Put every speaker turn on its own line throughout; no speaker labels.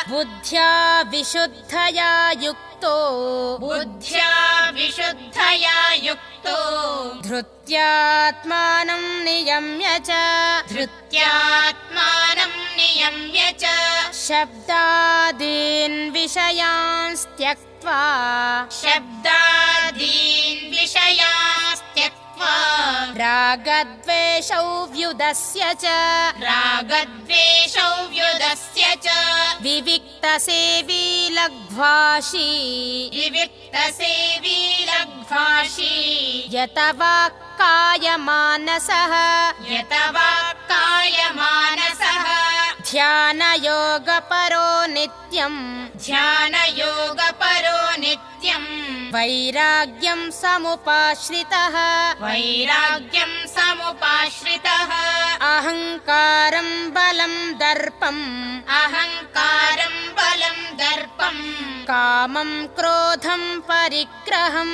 बुद्ध्या विशुद्धया युक्तो धृत्यात्मानं नियम्य च शब्दादीन् विषयान् त्यक्त्वा रागद्वेषौ व्युदस्य च विविक्तसेवी लग्ध्वाशी यत वाक्कायमानसः ध्यानयोगपरो नित्यं वैराग्यं समुपाश्रितः अहङ्कारं बलं दर्पं कामं क्रोधं परिग्रहं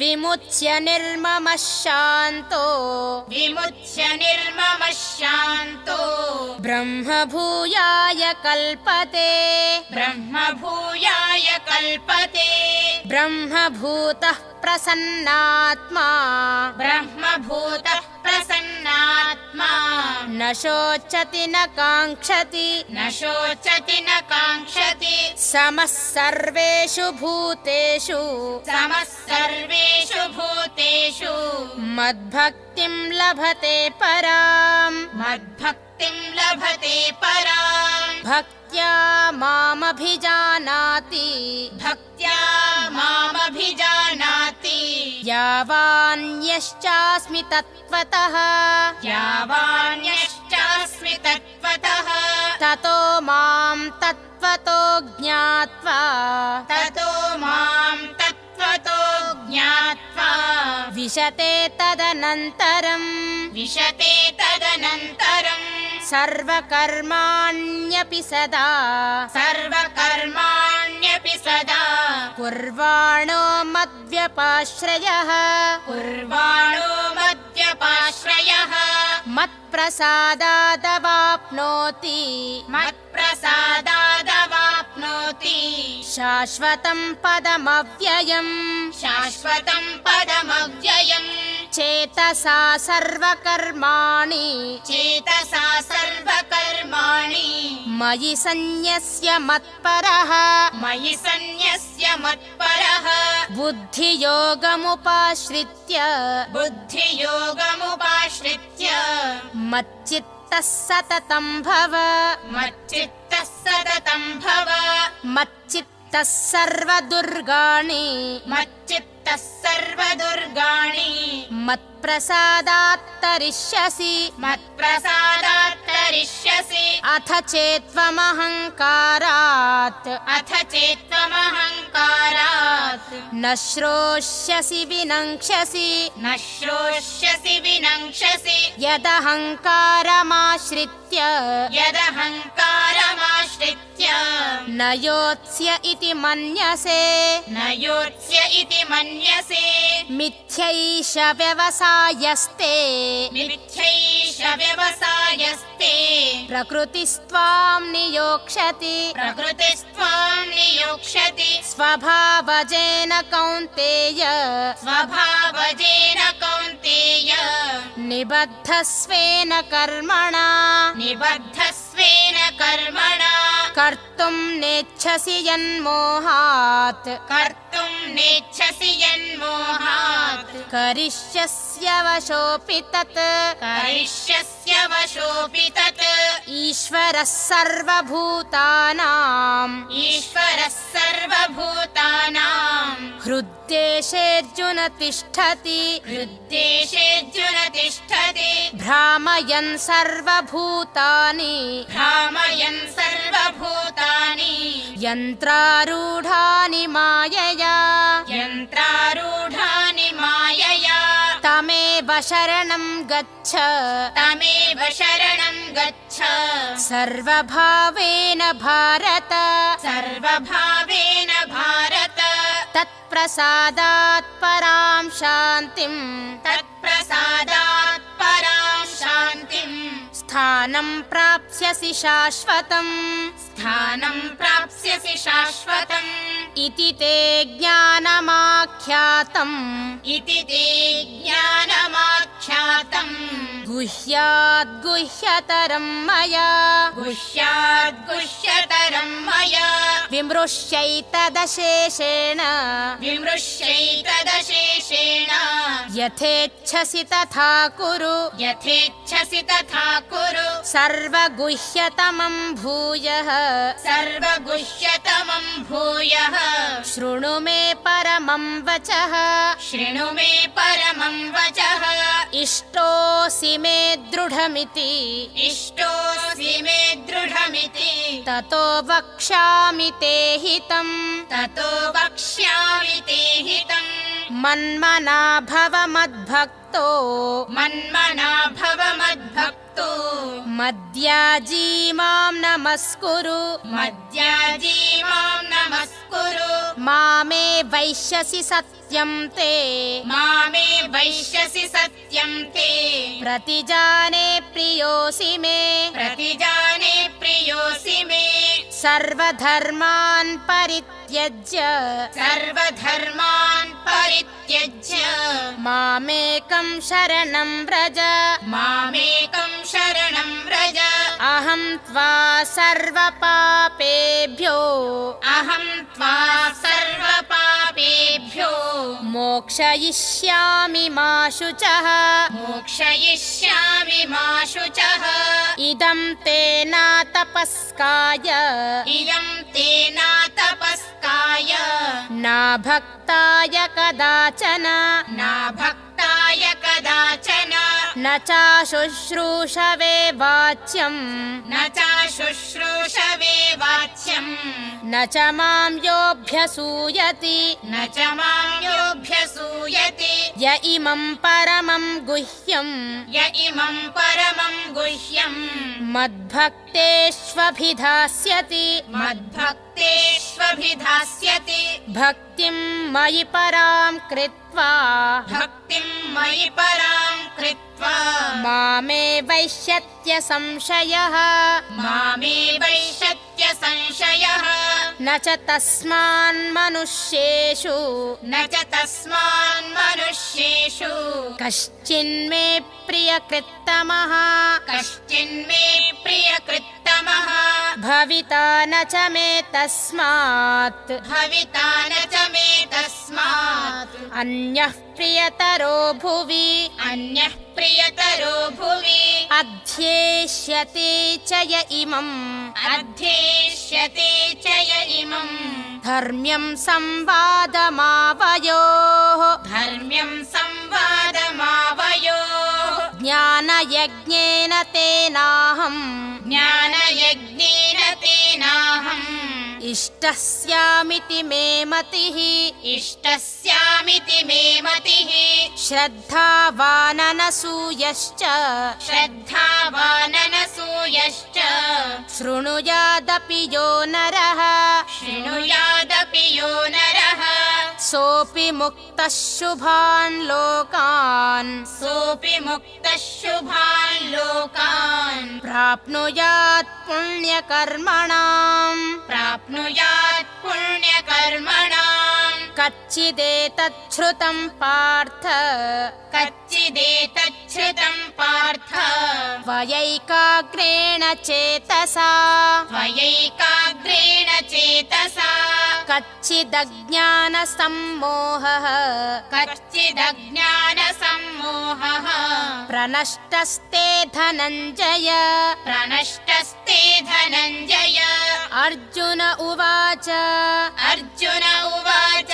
विमुच्य निर्ममः शान्तो ब्रह्मभूयाय कल्पते ब्रह्मभूतः प्रसन्नात्मा न शोचति न काङ्क्षति समः सर्वेषु भूतेषु मद्भक्तिं लभते पराम् भक्त्या मामभिजानाति यावान्यश्चास्मि तत्त्वतः ततो मां तत्त्वतो ज्ञात्वा विशते तदनन्तरम् सर्वकर्माण्यपि सदा कुर्वाणो मद्व्यपाश्रयः मत्प्रसादादवाप्नोति शाश्वतं पदमव्ययम् चेतसा सर्वकर्माणि मयि सन्न्यस्य मत्परः बुद्धियोगमुपाश्रित्य मच्चित्तः सततं भव मच्चित्तः सर्वदुर्गाणि मत्प्रसादात् तरिष्यसि अथ चेत्त्वमहङ्कारात् न श्रोष्यसि विनङ्क्ष्यसि यदहङ्कारमाश्रित्य न योत्स्य इति मन्यसे मिथ्यैष व्यवसायस्ते प्रकृतिस्त्वां नियोक्ष्यति स्वभावजेन कौन्तेय निबद्धस्वेन कर्मणा कर्तुं नेच्छसि यन्मोहात् करिष्यस्य वशोऽपि तत् ईश्वरः सर्वभूतानां हृद्देशेऽर्जुन तिष्ठति भ्रामयन् सर्वभूतानि यन्त्रारूढानि मायया तमेव शरणं गच्छ सर्वभावेन भारत तत्प्रसादात् परां शान्तिं स्थानं प्राप्स्यसि शाश्वतम्
स्थानं प्राप्स्यसि शाश्वतम्
इति ते ज्ञानमाख्यातम्
इति ते ज्ञानमाख्यातम्
गुह्याद्गुह्यतरं मया
गुह्याद्गुह्यतरं मया
विमृश्यैतदशेषेण
विमृश्यैतदशेषेण
यथेच्छसि तथा कुरु
यथेच्छसि तथा कुरु
सर्वगुह्यतमं भूयः
सर्वगुह्यतमं भूयः
शृणु मे परमं वचः
शृणु मे परमं वचः
इष्टोऽसि मे दृढमिति
इष्टोऽसि मे दृढमिति
ततो वक्ष्यामि ते हितम्
ततो वक्ष्यामि ते हितम्
मन्मना भव मद्भक्तो
मन्मना भव मद्भक्तो
मद्याजी मां नमस्कुरु
मद्याजी मां नमस्कुरु
मामे वैश्यसि सत्यं ते
मामे वैश्यसि सत्यं ते
प्रतिजाने प्रियोऽसि मे
प्रतिजाने प्रियोऽसि मे
सर्वधर्मान् परित्यज्य
सर्वधर्मान् परित्यज्य
मामेकं शरणं व्रज
मामेकं शरणं व्रज
अहं त्वा सर्वपापेभ्यो
अहं त्वा सर्वपापेभ्यो
मोक्षयिष्यामि मा शुचः
मोक्षयिष्यामि मा शुचः
इदं ते न तपस्काय
इदं ते न तपस्काय
न भक्ताय कदाचन
न भक्ताय कदाचन
न चाशुश्रूषवे वाच्यम्
न चाशुश्रूषवे वाच्यम्
न च मां योऽभ्यसूयति
न च मां योऽभ्यसूयति
य इमं परमं गुह्यम्
य इमं परमं गुह्यम्
मद्भक्तेष्वभिधास्यति
मद्भक्तेष्वभिधास्यति
भक्तिं मयि परां कृत्वा
भक्तिं मयि परां कृत्वा
मामे वैश्यत्य संशयः
मामे वैश्यत्य संशयः
न च तस्मान् मनुष्येषु
न च तस्मान् मनुष्येषु
कश्चिन्मे प्रियकृत्तमः
कश्चिन्मे प्रियकृत्तमः
भविता न च मे तस्मात्
भविता न च मे तस्मात्
अन्यः प्रियतरो भुवि
अन्यः प्रियतरो भुवि
अध्येष्यते च य इमम्
अध्येष्यते च य इमम्
धर्म्यं संवादमावयोः
धर्म्यं संवादमावयोः
ज्ञानयज्ञेन तेनाहम्
ज्ञानयज्ञेन तेनाहम्
इष्टस्यामिति मे मतिः
इष्टस्यामिति मे मतिः
श्रद्धावाननसूयश्च
श्रद्धावाननसूयश्च
शृणुयादपि यो नरः
शृणुयादपि यो नरः
सोऽपि मुक्तः शुभान् लोकान्
सोऽपि मुक्तः शुभान् लोकान्
प्राप्नुयात् पुण्यकर्मणाम्
प्राप्नुयात् पुण्यकर्मणाम्
कच्चिदेतच्छ्रुतं पार्थ
कच्चिदेतच्छ्रुतं पार्थ
त्वयैकाग्रेण चेतसा
त्वयैकाग्रेण चेतसा
कच्चिदज्ञानसम्मोहः
कच्चिदज्ञानसम्मोहः
प्रनष्टस्ते धनञ्जय
प्रनष्टस्ते धनञ्जय
अर्जुन उवाच
अर्जुन उवाच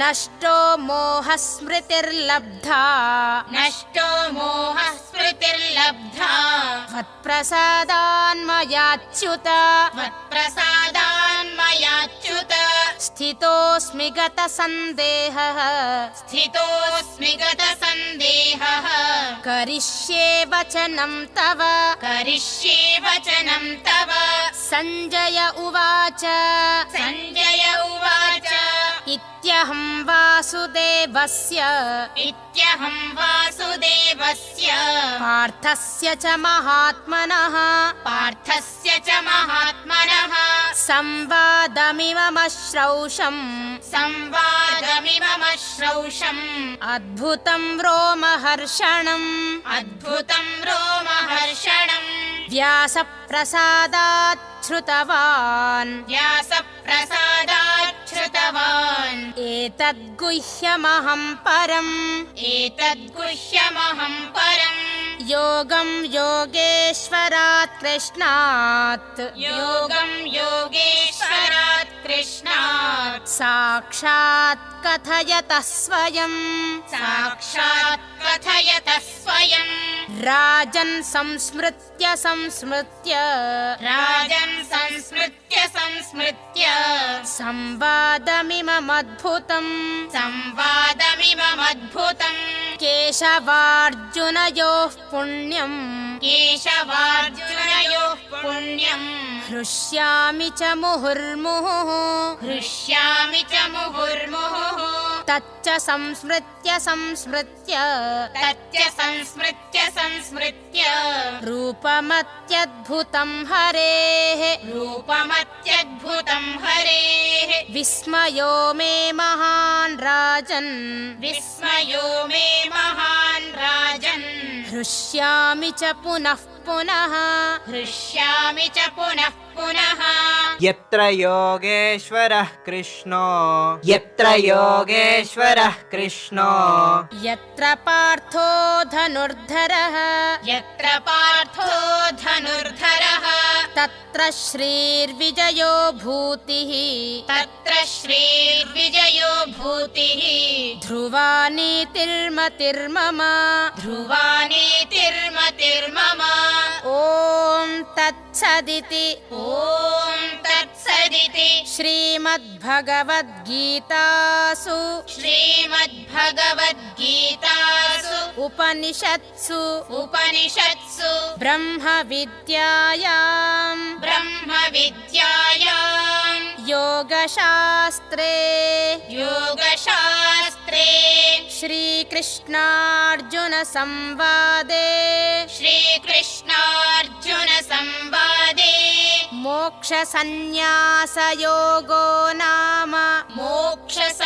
नष्टो मोहस्मृतिर्लब्धा
नष्टो मोहस्मृतिर्लब्धा
त्वत्प्रसादान्मयाच्युत
त्वत्प्रसादान्मयाच्युत
स्थितोऽस्मि गतसन्देहः
स्थितोऽस्मि गतसन्देहः
करिष्ये वचनं तव
करिष्ये वचनं तव
सञ्जय उवाच
सञ्जय उवाच
इत्यहं वासुदेवस्य
प्रसादाच्युतमभ्यहं वासुदेवस्य
पार्थस्य च महात्मनः
पार्थस्य च महात्मनः
संवादमिममश्रौषम्
संवादमिममश्रौषम्
अद्भुतं रोमहर्षणम्
अद्भुतं रोमहर्षणम्
व्यासप्रसादात् श्रुतवान्
व्यासप्रसादात् श्रुतवान्
एतद्गुह्यमहं परम्
एतद्गुह्यमहं परम्
योगं योगेश्वरात् कृष्णात्
योगं योगेश्वरात् कृष्णात्
साक्षात् कथयतः स्वयं
साक्षात् कथयतः स्वयम्
राजन् संस्मृत्य संस्मृत्य
राजन् संस्मृत्य संस्मृत्य
संवादमिममद्भुतम्
संवादमिममद्भुतम्
केशवार्जुनयोः पुण्यम्
केशवार्जुनयोः पुण्यम्
हृष्यामि च मुहुर्मुहुः
हृष्यामि च मुहुर्मुहुः
तच्च संस्मृत्य संस्मृत्य
तच्च संस्मृत्य संस्मृत्य
रूपमत्यद्भुतं हरेः
रूपमत्यद्भुतं हरेः
विस्मयो मे महान् राजन्
विस्मयो मे महान् राजन्
हृष्यामि च पुनः पुनः
हृष्यामि च पुनः पुनः
यत्र योगेश्वरः कृष्णो यत्र योगेश्वरः कृष्णो
यत्र पार्थो धनुर्धरः
यत्र पार्थो धनुर्धरः
तत्र श्रीर्विजयो भूतिः
तत्र श्रीर्विजयो भूतिः
ध्रुवा नीतिर्मतिर्मम
ध्रुवा नीतिर्मतिर्मम
ॐ तत्सदिति
ॐ तत्सदिति
श्रीमद्भगवद्गीतासु
श्रीमद्भगवद्गीतासु
उपनिषत्सु
उपनिषत्सु
ब्रह्मविद्यायां
ब्रह्मविद्यायां
योगशास्त्रे
योगशास्त्रे
श्रीकृष्णार्जुनसंवादे
श्रीकृष्णार्जुनसंवादे
मोक्षसंन्यासयोगो नाम
मोक्षसंन्यासयोगो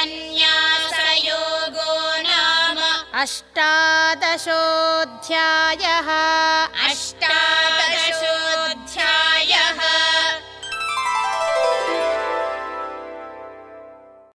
नाम
अष्टादशोऽध्यायः।